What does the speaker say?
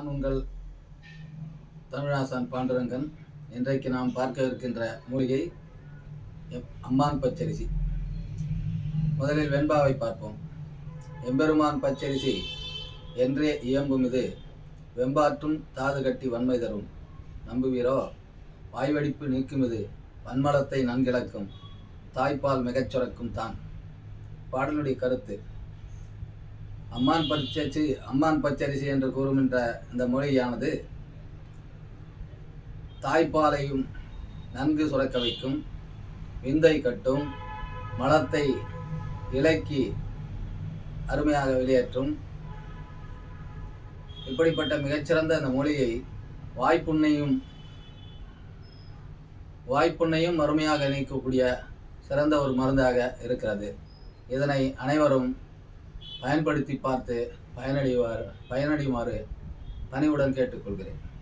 நான் உங்கள் தமிழாசான் பாண்டுரங்கன். இன்றைக்கு நாம் பார்க்க இருக்கின்ற மூலிகை அம்மான் பச்சரிசி. முதலில் வெண்பாவை பார்ப்போம். எம்பெருமான் பச்சரிசி என்றே இயம்பும் இது வெம்பாற்றும் தாது கட்டி வன்மை தரும் நம்புவீரோ. வாய்வடிப்பு நீக்கும் இது வன்மலத்தை நன்கிழக்கும் தாய்ப்பால் மிகச் சுரக்கும் தான். பாடலுடைய கருத்து: அம்மான் பச்சரிசி என்று கூறுகின்ற இந்த மொழியானது தாய்ப்பாலையும் நன்கு சுரக்க வைக்கும், விந்தை கட்டும், மலத்தை இலக்கி அருமையாக வெளியேற்றும். இப்படிப்பட்ட மிகச்சிறந்த இந்த மொழியை வாய்ப்புண்ணையும் அருமையாக நீக்கக்கூடிய சிறந்த ஒரு மருந்தாக இருக்கிறது. இதனை அனைவரும் பயன்படுத்தி பார்த்து பயனடையுமாறு பணிவுடன் கேட்டுக்கொள்கிறேன்.